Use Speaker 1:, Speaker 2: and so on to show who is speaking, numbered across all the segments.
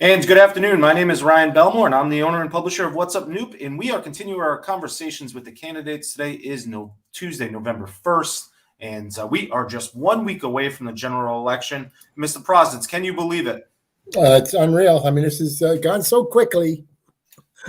Speaker 1: And good afternoon. My name is Ryan Belmore, and I'm the owner and publisher of What's Up Noop, and we are continuing our conversations with the candidates. Today is Tuesday, November 1st, and we are just 1 week away from the general election. Mr. Prosnitz, can you believe it?
Speaker 2: It's unreal. I mean, this has gone so quickly.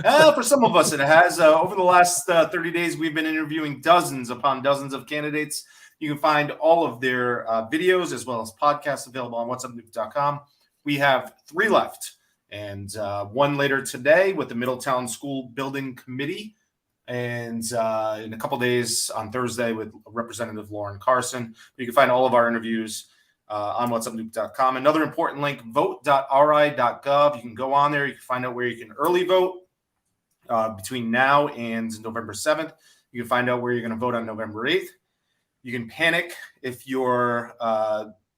Speaker 1: For some of us, it has. Over the last 30 days, we've been interviewing dozens upon dozens of candidates. You can find all of their videos as well as podcasts available on whatsupnoop.com. We have 3 left. And one later today with the Middletown School Building Committee, and in a couple days on Thursday with Representative Lauren Carson. You can find all of our interviews on whatsupnoop.com. Another important link, vote.ri.gov. You can go on there. You can find out where you can early vote between now and November 7th. You can find out where you're going to vote on November 8th. You can panic if your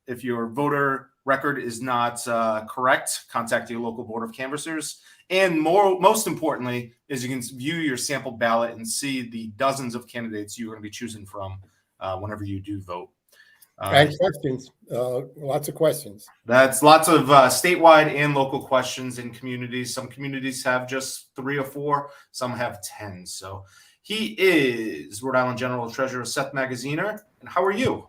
Speaker 1: voter record is not correct. Contact your local board of canvassers. And most importantly, is you can view your sample ballot and see the dozens of candidates you're going to be choosing from whenever you do vote.
Speaker 2: And questions, lots of questions.
Speaker 1: That's lots of statewide and local questions in communities. Some communities have just 3 or 4. Some have 10. So he is Rhode Island General Treasurer Seth Magaziner. And how are you?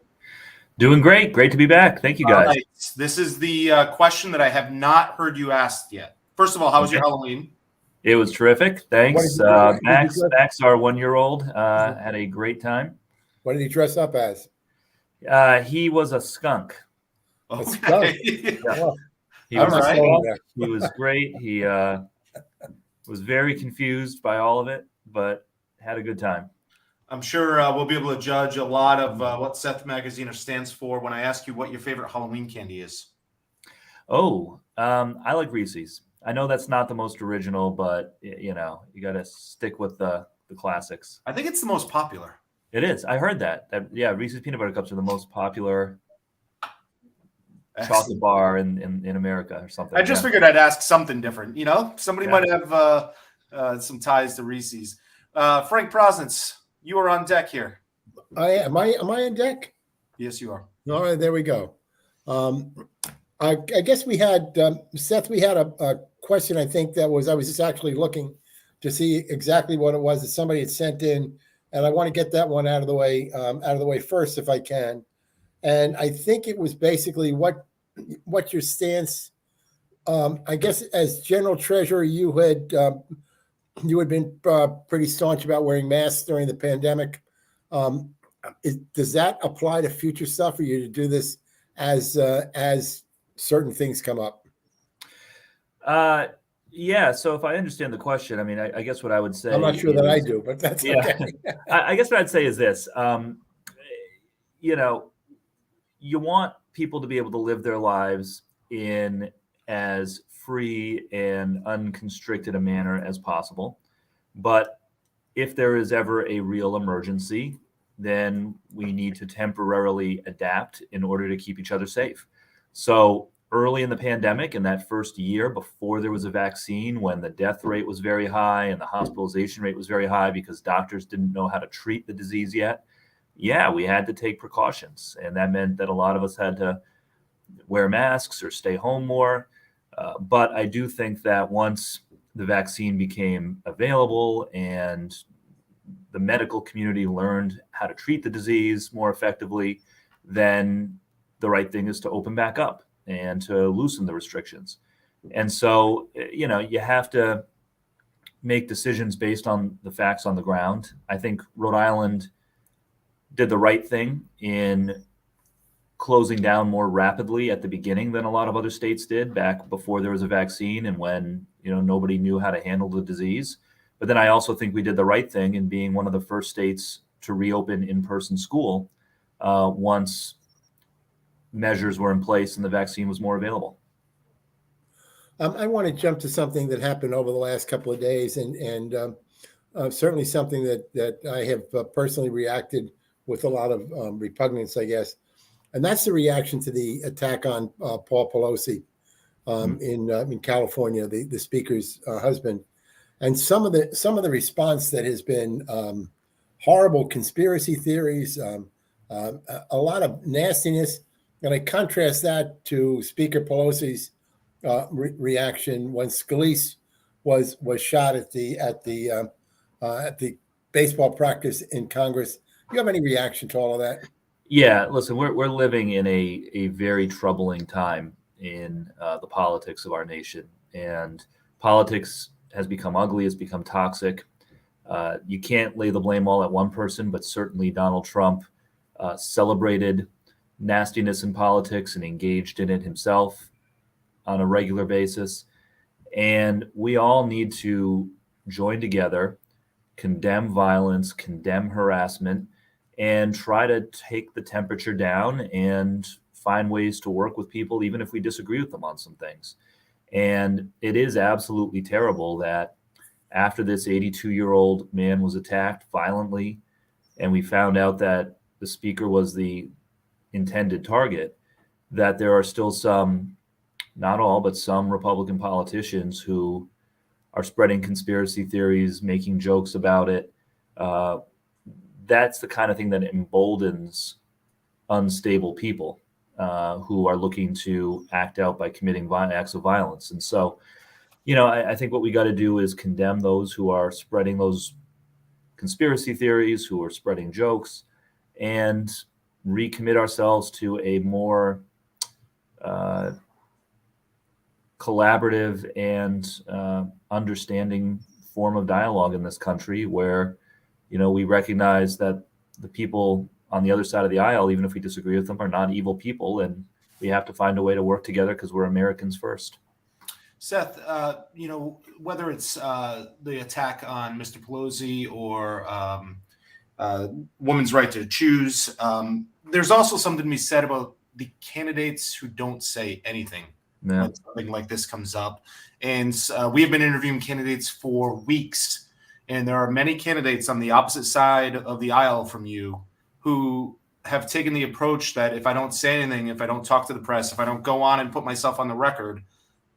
Speaker 3: Doing great. Great to be back. Thank you, guys.
Speaker 1: Right. This is the question that I have not heard you asked yet. First of all, how was your Halloween?
Speaker 3: It was terrific. Thanks. Max, our 1-year-old, had a great time.
Speaker 2: What did he dress up as?
Speaker 3: He was a skunk.
Speaker 1: Okay.
Speaker 2: A skunk.
Speaker 3: Yeah. He was great. He was very confused by all of it, but had a good time.
Speaker 1: I'm sure we'll be able to judge a lot of what Seth Magaziner stands for when I ask you what your favorite Halloween candy is.
Speaker 3: Oh, I like Reese's. I know that's not the most original, but you got to stick with the classics.
Speaker 1: I think it's the most popular.
Speaker 3: It is. I heard that. Reese's peanut butter cups are the most popular chocolate bar in America or something.
Speaker 1: I just figured I'd ask something different. Somebody might have some ties to Reese's. Frank Prosnitz, you are on deck here.
Speaker 2: Am I on deck?
Speaker 1: Yes, you are.
Speaker 2: All right, there we go. I guess we had Seth. We had a question. I think I was just actually looking to see exactly what it was that somebody had sent in, and I want to get that one out of the way first, if I can. And I think it was basically what your stance. I guess as General Treasurer, you had been pretty staunch about wearing masks during the pandemic. Does that apply to future stuff, or you to do this as certain things come up?
Speaker 3: Yeah. So if I understand the question, I mean, I guess what I would say.
Speaker 2: I'm not sure that I do, but that's okay.
Speaker 3: I guess what I'd say is this. You want people to be able to live their lives in as free and unconstricted a manner as possible. But if there is ever a real emergency, then we need to temporarily adapt in order to keep each other safe. So early in the pandemic, in that first year before there was a vaccine, when the death rate was very high and the hospitalization rate was very high because doctors didn't know how to treat the disease yet, we had to take precautions. And that meant that a lot of us had to wear masks or stay home more. But I do think that once the vaccine became available and the medical community learned how to treat the disease more effectively, then the right thing is to open back up and to loosen the restrictions. And so, you have to make decisions based on the facts on the ground. I think Rhode Island did the right thing in closing down more rapidly at the beginning than a lot of other states did back before there was a vaccine and when, nobody knew how to handle the disease. But then I also think we did the right thing in being one of the first states to reopen in-person school once measures were in place and the vaccine was more available.
Speaker 2: I want to jump to something that happened over the last couple of days, and certainly something that I have personally reacted with a lot of repugnance, I guess, and that's the reaction to the attack on Paul Pelosi in California, the speaker's husband, and some of the response that has been horrible conspiracy theories, a lot of nastiness. And I contrast that to Speaker Pelosi's reaction when Scalise was shot at the baseball practice in Congress. Do you have any reaction to all of that?
Speaker 3: Yeah, listen, we're living in a very troubling time in the politics of our nation, and politics has become ugly. It's become toxic. You can't lay the blame all at one person, but certainly Donald Trump celebrated nastiness in politics and engaged in it himself on a regular basis. And we all need to join together, condemn violence, condemn harassment, and try to take the temperature down and find ways to work with people, even if we disagree with them on some things. And it is absolutely terrible that after this 82-year-old man was attacked violently, and we found out that the speaker was the intended target, that there are still some, not all, but some Republican politicians who are spreading conspiracy theories, making jokes about it. That's the kind of thing that emboldens unstable people who are looking to act out by committing acts of violence. And so, I think what we got to do is condemn those who are spreading those conspiracy theories, who are spreading jokes, and recommit ourselves to a more collaborative and understanding form of dialogue in this country where, we recognize that the people on the other side of the aisle, even if we disagree with them, are not evil people, and we have to find a way to work together because we're Americans first.
Speaker 1: Seth, whether it's the attack on Mr. Pelosi or women's right to choose, there's also something to be said about the candidates who don't say anything when something like this comes up. And we have been interviewing candidates for weeks, and there are many candidates on the opposite side of the aisle from you who have taken the approach that if I don't say anything, if I don't talk to the press, if I don't go on and put myself on the record,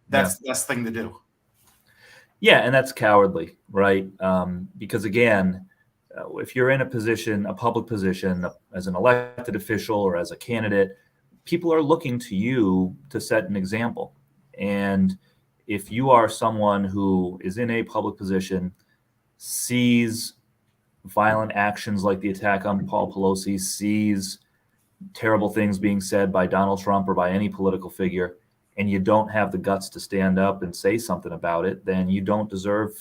Speaker 1: that's the best thing to do.
Speaker 3: Yeah, and that's cowardly, right? Because again, if you're in a position, a public position, as an elected official or as a candidate, people are looking to you to set an example. And if you are someone who is in a public position, sees violent actions like the attack on Paul Pelosi, sees terrible things being said by Donald Trump or by any political figure, and you don't have the guts to stand up and say something about it, then you don't deserve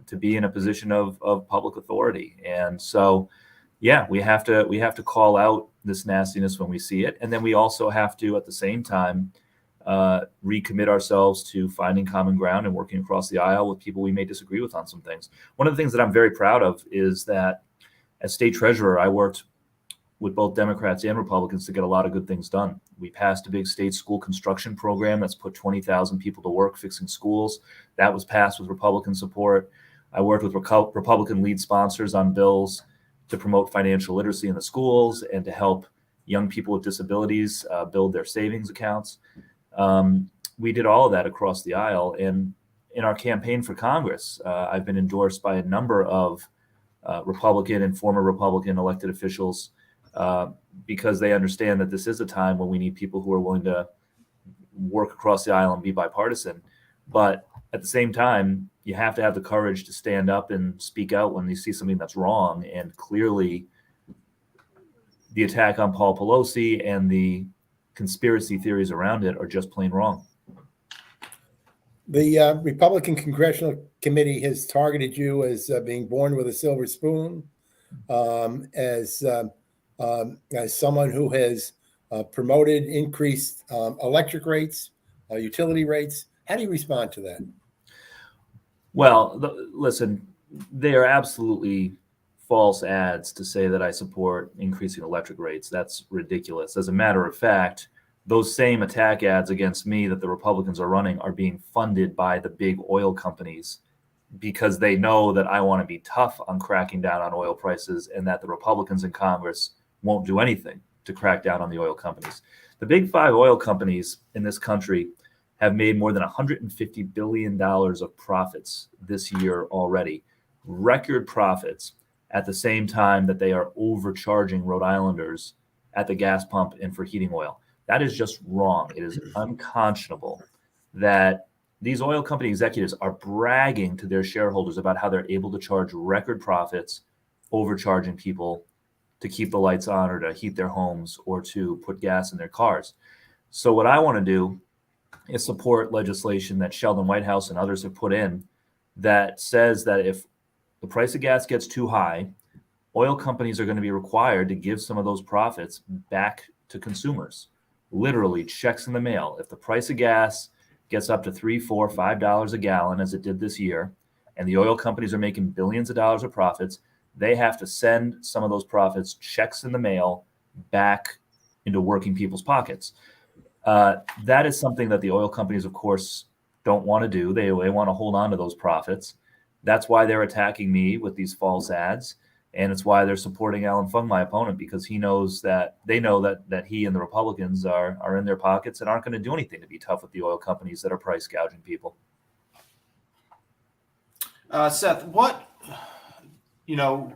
Speaker 3: to be in a position of public authority. And so, we have to call out this nastiness when we see it. And then we also have to, at the same time, recommit ourselves to finding common ground and working across the aisle with people we may disagree with on some things. One of the things that I'm very proud of is that as state treasurer, I worked with both Democrats and Republicans to get a lot of good things done. We passed a big state school construction program that's put 20,000 people to work fixing schools. That was passed with Republican support. I worked with Republican lead sponsors on bills to promote financial literacy in the schools and to help young people with disabilities build their savings accounts. We did all of that across the aisle. And in our campaign for Congress, I've been endorsed by a number of Republican and former Republican elected officials because they understand that this is a time when we need people who are willing to work across the aisle and be bipartisan. But at the same time, you have to have the courage to stand up and speak out when you see something that's wrong. And clearly, the attack on Paul Pelosi and the conspiracy theories around it are just plain wrong.
Speaker 2: The Republican Congressional Committee has targeted you as being born with a silver spoon, as someone who has promoted increased electric rates, utility rates. How do you respond to that?
Speaker 3: Well, listen, they are absolutely false ads to say that I support increasing electric rates. That's ridiculous. As a matter of fact, those same attack ads against me that the Republicans are running are being funded by the big oil companies because they know that I want to be tough on cracking down on oil prices and that the Republicans in Congress won't do anything to crack down on the oil companies. The big five oil companies in this country have made more than $150 billion of profits this year already, record profits, at the same time that they are overcharging Rhode Islanders at the gas pump and for heating oil. That is just wrong. It is unconscionable that these oil company executives are bragging to their shareholders about how they're able to charge record profits, overcharging people to keep the lights on or to heat their homes or to put gas in their cars. So what I want to do is support legislation that Sheldon Whitehouse and others have put in that says that if the price of gas gets too high, oil companies are going to be required to give some of those profits back to consumers. Literally, checks in the mail. If the price of gas gets up to $3, $4, $5 a gallon, as it did this year, and the oil companies are making billions of dollars of profits, they have to send some of those profits, checks in the mail, back into working people's pockets. That is something that the oil companies, of course, don't want to do. They want to hold on to those profits. That's why they're attacking me with these false ads. And it's why they're supporting Alan Fung, my opponent, because they know that he and the Republicans are in their pockets and aren't going to do anything to be tough with the oil companies that are price gouging people.
Speaker 1: Seth,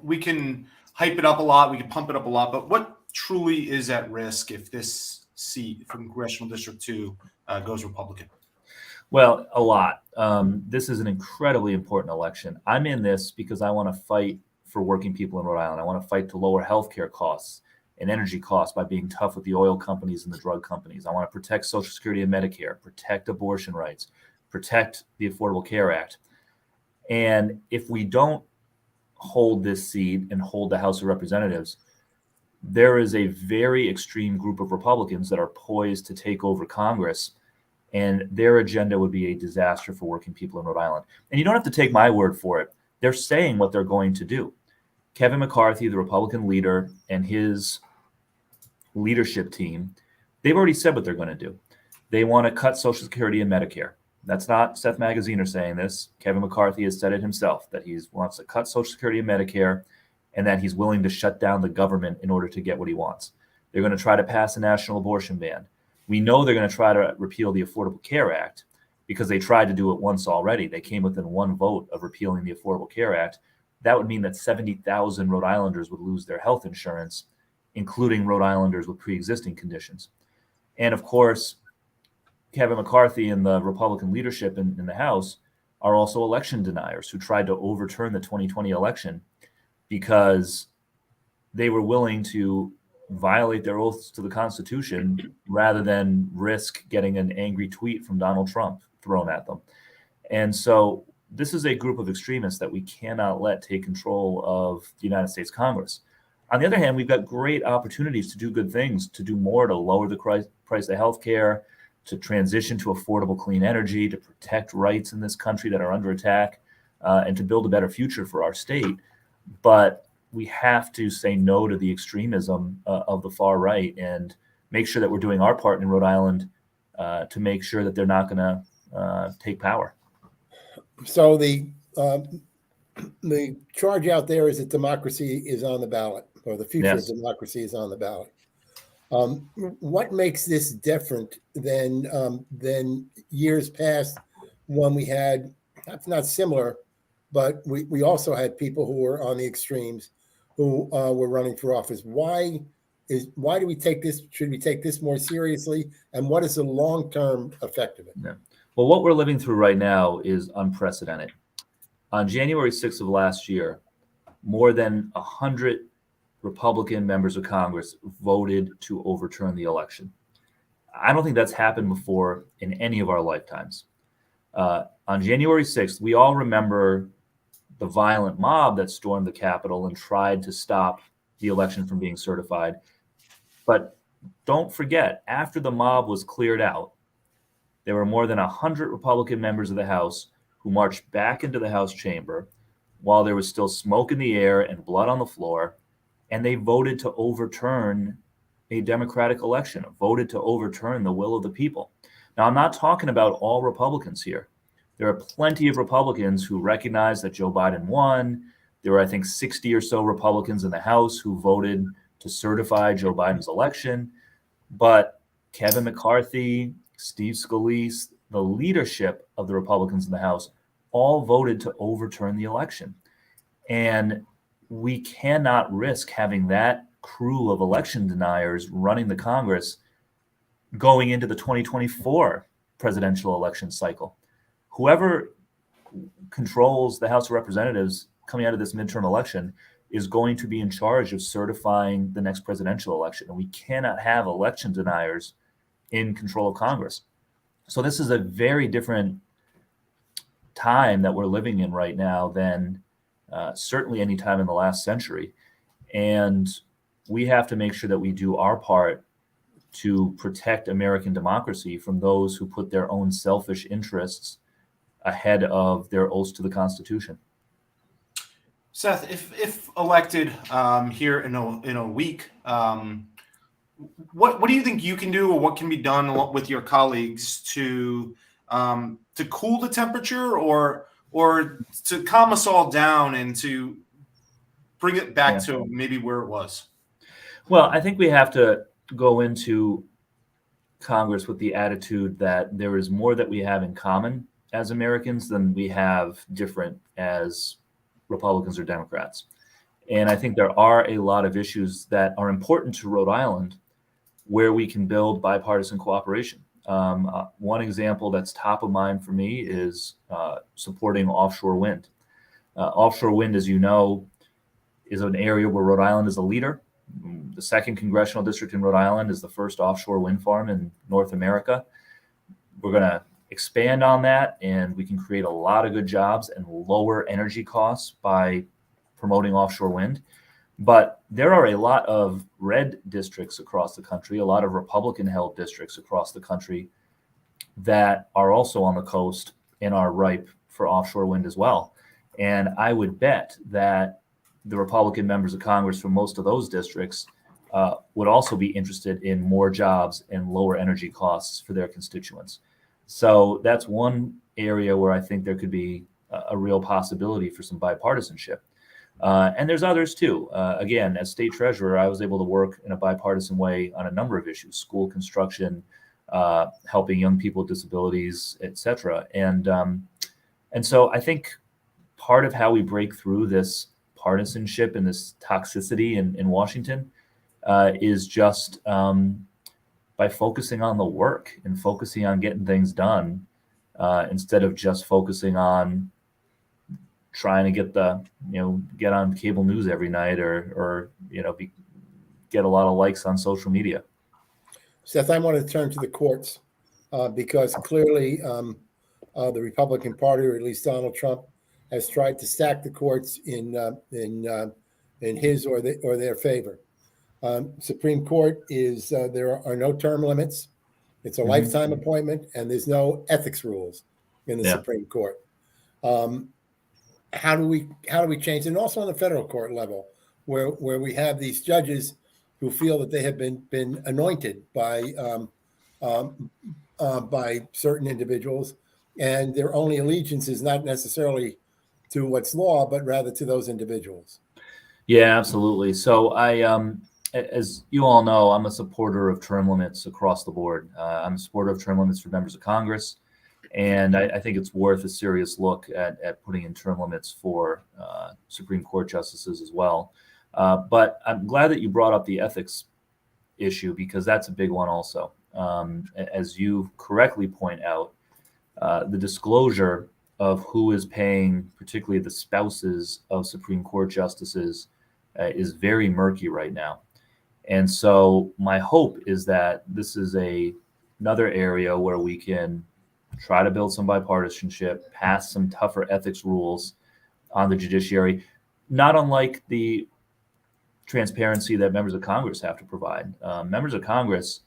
Speaker 1: we can hype it up a lot, we can pump it up a lot, but what truly is at risk if this seat from Congressional District 2 goes Republican?
Speaker 3: Well, a lot. This is an incredibly important election. I'm in this because I want to fight for working people in Rhode Island. I want to fight to lower healthcare costs and energy costs by being tough with the oil companies and the drug companies. I want to protect Social Security and Medicare, protect abortion rights, protect the Affordable Care Act. And if we don't hold this seat and hold the House of Representatives, there is a very extreme group of Republicans that are poised to take over Congress, and their agenda would be a disaster for working people in Rhode Island. And you don't have to take my word for it. They're saying what they're going to do. Kevin McCarthy, the Republican leader, and his leadership team, they've already said what they're going to do. They want to cut Social Security and Medicare. That's not Seth Magaziner saying this. Kevin McCarthy has said it himself, that he wants to cut Social Security and Medicare, and that he's willing to shut down the government in order to get what he wants. They're going to try to pass a national abortion ban. We know they're going to try to repeal the Affordable Care Act because they tried to do it once already. They came within one vote of repealing the Affordable Care Act. That would mean that 70,000 Rhode Islanders would lose their health insurance, including Rhode Islanders with pre-existing conditions. And of course, Kevin McCarthy and the Republican leadership in the House are also election deniers who tried to overturn the 2020 election because they were willing to violate their oaths to the Constitution rather than risk getting an angry tweet from Donald Trump thrown at them. And so this is a group of extremists that we cannot let take control of the United States Congress. On the other hand, we've got great opportunities to do good things, to do more to lower the price of healthcare, to transition to affordable clean energy, to protect rights in this country that are under attack, and to build a better future for our state. But we have to say no to the extremism of the far right and make sure that we're doing our part in Rhode Island to make sure that they're not going to take power.
Speaker 2: So the charge out there is that democracy is on the ballot, or the future of democracy is on the ballot. What makes this different than years past when we had, not similar, but we also had people who were on the extremes who were running for office? Why do we take this? Should we take this more seriously? And what is the long-term effect of it?
Speaker 3: Yeah. Well, what we're living through right now is unprecedented. On January 6th of last year, more than 100 Republican members of Congress voted to overturn the election. I don't think that's happened before in any of our lifetimes. On January 6th, we all remember the violent mob that stormed the Capitol and tried to stop the election from being certified. But don't forget, after the mob was cleared out, there were more than 100 Republican members of the House who marched back into the House chamber while there was still smoke in the air and blood on the floor, and they voted to overturn a democratic election, voted to overturn the will of the people. Now, I'm not talking about all Republicans here. There are plenty of Republicans who recognize that Joe Biden won. There were, I think, 60 or so Republicans in the House who voted to certify Joe Biden's election. But Kevin McCarthy, Steve Scalise, the leadership of the Republicans in the House all voted to overturn the election. And we cannot risk having that crew of election deniers running the Congress going into the 2024 presidential election cycle. Whoever controls the House of Representatives coming out of this midterm election is going to be in charge of certifying the next presidential election. And we cannot have election deniers in control of Congress. So this is a very different time that we're living in right now than certainly any time in the last century. And we have to make sure that we do our part to protect American democracy from those who put their own selfish interests ahead of their oaths to the Constitution.
Speaker 1: Seth, if elected here in a week, what do you think you can do, or what can be done with your colleagues to cool the temperature, or to calm us all down and to bring it back to maybe where it was?
Speaker 3: Well, I think we have to go into Congress with the attitude that there is more that we have in common as Americans than we have different as Republicans or Democrats. And I think there are a lot of issues that are important to Rhode Island where we can build bipartisan cooperation. One example that's top of mind for me is supporting offshore wind. Offshore wind, as you know, is an area where Rhode Island is a leader. The 2nd Congressional District in Rhode Island is the first offshore wind farm in North America. We're going to expand on that, and we can create a lot of good jobs and lower energy costs by promoting offshore wind. But there are a lot of red districts across the country, a lot of Republican-held districts across the country that are also on the coast and are ripe for offshore wind as well. And I would bet that the Republican members of Congress from most of those districts would also be interested in more jobs and lower energy costs for their constituents. So that's one area where I think there could be a real possibility for some bipartisanship. And there's others too. Again, as state treasurer, I was able to work in a bipartisan way on a number of issues: school construction, helping young people with disabilities, et cetera. And so I think part of how we break through this partisanship and this toxicity in Washington is just by focusing on the work and focusing on getting things done instead of just focusing on trying to get on cable news every night or get a lot of likes on social media.
Speaker 2: Seth, I want to turn to the courts because clearly the Republican Party, or at least Donald Trump, has tried to stack the courts in his or their favor. Supreme Court is there are no term limits. It's a lifetime appointment, and there's no ethics rules in the Supreme Court. How do we change? And also on the federal court level, where we have these judges who feel that they have been anointed by certain individuals, and their only allegiance is not necessarily to what's law, but rather to those individuals.
Speaker 3: Yeah, absolutely. So as you all know, I'm a supporter of term limits across the board. I'm a supporter of term limits for members of Congress. And I think it's worth a serious look at putting in term limits for Supreme Court justices as well. But I'm glad that you brought up the ethics issue, because that's a big one also. As you correctly point out, the disclosure of who is paying, particularly the spouses of Supreme Court justices, is very murky right now. And so my hope is that this is another area where we can try to build some bipartisanship, pass some tougher ethics rules on the judiciary, not unlike the transparency that members of Congress have to provide. Members of Congress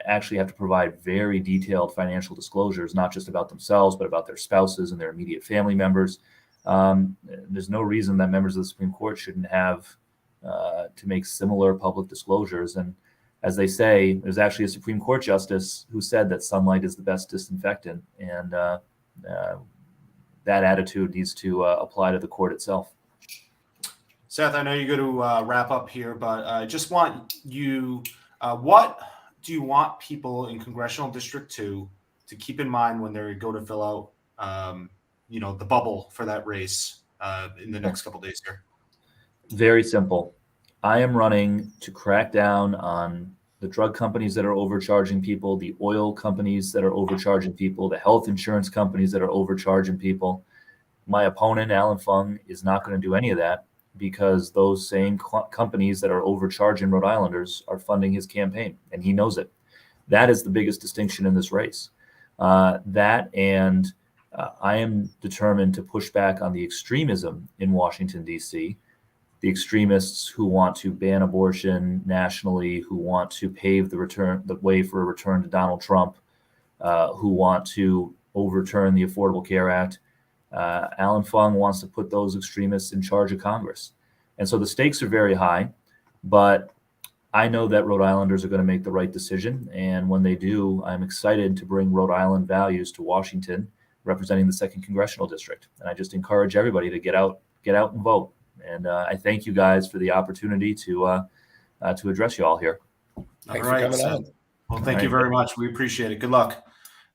Speaker 3: actually have to provide very detailed financial disclosures, not just about themselves, but about their spouses and their immediate family members. There's no reason that members of the Supreme Court shouldn't have to make similar public disclosures. And as they say, there's actually a Supreme Court justice who said that sunlight is the best disinfectant. And that attitude needs to apply to the court itself.
Speaker 1: Seth, I know you're going to wrap up here, but I just want you, what do you want people in Congressional District 2 to keep in mind when they go to fill out, the bubble for that race in the next couple of days here?
Speaker 3: Very simple. I am running to crack down on the drug companies that are overcharging people, the oil companies that are overcharging people, the health insurance companies that are overcharging people. My opponent, Alan Fung, is not going to do any of that because those same companies that are overcharging Rhode Islanders are funding his campaign, and he knows it. That is the biggest distinction in this race. I am determined to push back on the extremism in Washington, D.C., the extremists who want to ban abortion nationally, who want to pave the way for a return to Donald Trump, who want to overturn the Affordable Care Act. Alan Fung wants to put those extremists in charge of Congress. And so the stakes are very high, but I know that Rhode Islanders are going to make the right decision. And when they do, I'm excited to bring Rhode Island values to Washington, representing the 2nd Congressional District. And I just encourage everybody to get out and vote. And I thank you guys for the opportunity to address you all here.
Speaker 2: Thanks
Speaker 1: all right,
Speaker 2: for coming
Speaker 1: Seth.
Speaker 2: on.
Speaker 1: Well, thank you very much. We appreciate it. Good luck.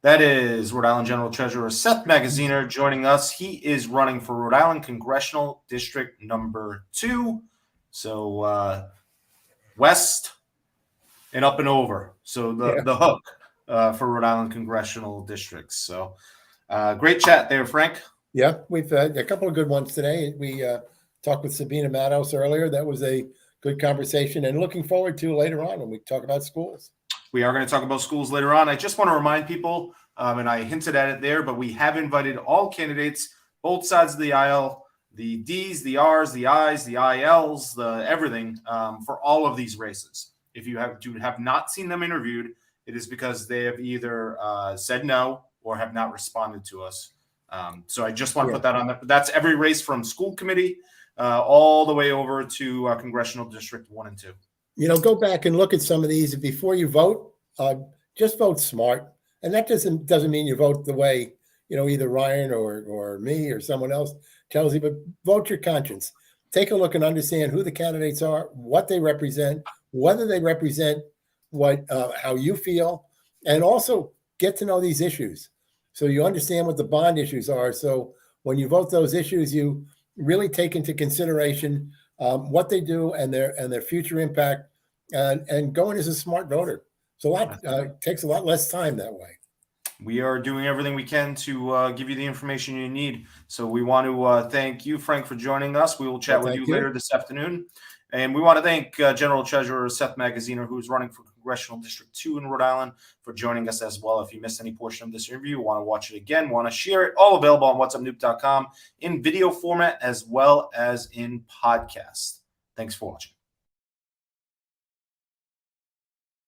Speaker 1: That is Rhode Island General Treasurer Seth Magaziner joining us. He is running for Rhode Island Congressional District number 2. So west and up and over. So the hook for Rhode Island Congressional Districts. So great chat there, Frank.
Speaker 2: Yeah, we've had a couple of good ones today. We talked with Sabina Matos earlier. That was a good conversation, and looking forward to later on when we talk about schools.
Speaker 1: We are going to talk about schools later on. I just want to remind people, and I hinted at it there, but we have invited all candidates, both sides of the aisle, the Ds, the Rs, the Is, the ILs, the everything, for all of these races. If you have not seen them interviewed, it is because they have either said no or have not responded to us. So I just want to put that on there. That's every race from school committee all the way over to Congressional District 1 and 2.
Speaker 2: Go back and look at some of these before you vote. Just vote smart, and that doesn't mean you vote the way either Ryan or me or someone else tells you, but vote your conscience. Take a look and understand who the candidates are, what they represent, whether they represent how you feel, and also get to know these issues so you understand what the bond issues are. So when you vote those issues, you really take into consideration what they do and their future impact, and going as a smart voter. So it takes a lot less time that way.
Speaker 1: We are doing everything we can to give you the information you need. So we want to thank you, Frank, for joining us. We will chat with you later this afternoon. And we want to thank General Treasurer Seth Magaziner, who's running for Congressional District 2 in Rhode Island, for joining us as well. If you missed any portion of this interview, want to watch it again, want to share it, all available on whatsupnoop.com in video format as well as in podcast. Thanks for watching.